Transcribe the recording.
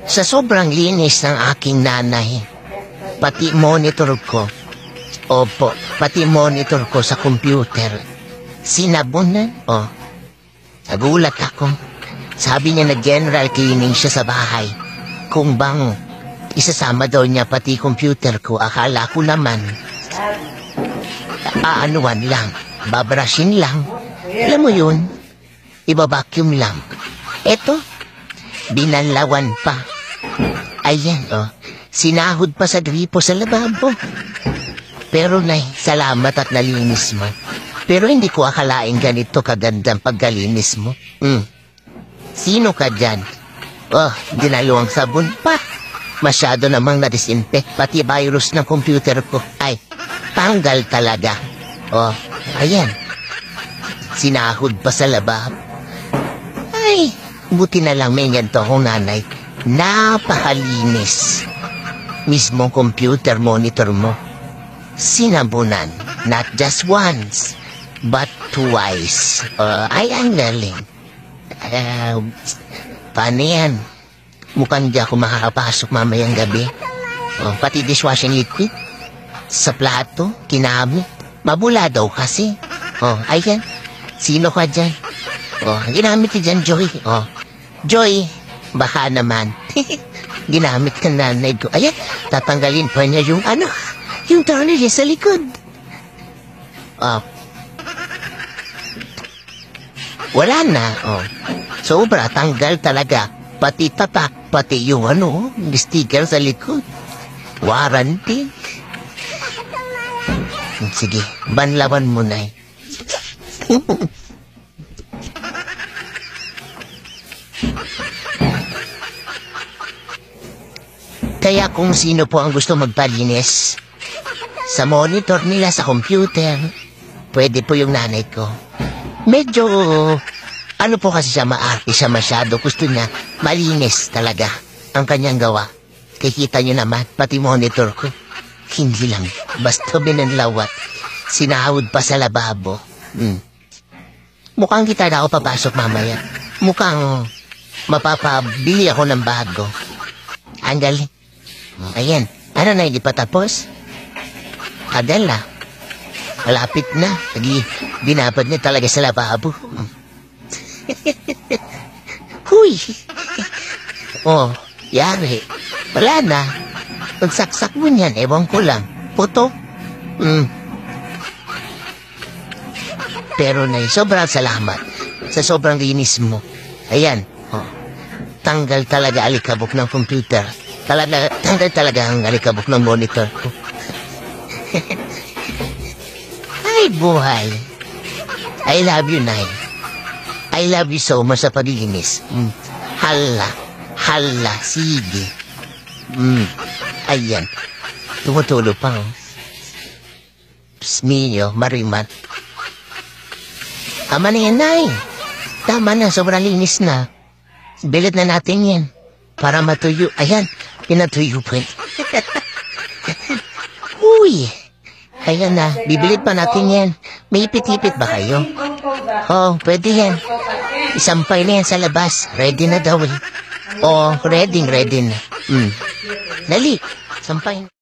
Sa sobrang linis ng aking nanay, pati monitor ko, pati monitor ko sa computer, sinabunan, nagulat ako. Sabi niya na general cleaning siya sa bahay. Kung bang isasama daw niya pati computer ko, akala ko naman, aanuan lang, babrushin lang. Alam mo yun, ibabacuum lang. Eto, binanlawan pa. Ayan, sinahod pa sa gripo sa lababo. Pero nay, salamat at nalinis mo. Pero hindi ko akalain ganito kagandang paggalinis mo. Sino ka dyan? Dinalawang sabon pa. Masyado namang na-disinfect, pati virus ng computer ko. Ay, tanggal talaga. Ayan. Sinahod pa sa lababo. Ay, buti na lang may ganito akong nanay. Napakalinis. Mismong computer monitor mo. Sinabunan. Not just once, but twice. Ay, ang galing. Paano yan? Mukhang di ako makakapasok mamayang gabi. Pati dishwashing liquid. Sa plato, kinami. Mabula daw kasi. Ayan. Sino ka dyan? Ginamit ka dyan, Joy. Joy, baka naman. Ginamit ka nanay ko. Ayan, tatanggalin pa niya yung yung tunnel niya sa likod. Wala na. Sobra, tanggal talaga. Pati tatak, pati yung sticker sa likod. Warranty. Sige, banlawan mo na eh. Kaya kung sino po ang gusto magpalinis sa monitor nila sa computer, pwede po yung nanay ko. Medyo, po kasi siya, maarte siya masyado. Gusto niya, malinis talaga ang kanyang gawa. Kikita niyo naman, pati monitor ko. Hindi lang, basta binanlawat. Sinahod pa sa lababo. Mukhang kita na ako papasok mamaya. Mukhang mapapabili ako ng bago. Ang galing. Ayan, na, hindi pa tapos? Adela, malapit na. Binabad niya talaga sa lababo. Huy! Yari. Wala na. Pagsaksak mo niyan, ewan ko lang. Puto? Pero nay, sobrang salamat sa sobrang linis mo. Ayan, tanggal talaga alikabok ng computer. Tanggal talaga ang alikabok ng monitor ko. Ay, buhay. I love you, Nay. I love you so much sa paglilinis. Hala, sige. Ayan. Tumutulo pa, Psmio, marimat. Tama na yan, Nay. Tama na, sobrang linis na. Bilit na natin yan. Para matuyo. Ayan, pinatuyo po. Uy! Ayan na, bibilit pa natin yan. May ipit-ipit ba kayo? Pwede yan. Isampay na yan sa labas. Ready na daw eh. Ready na. Dali, sampay.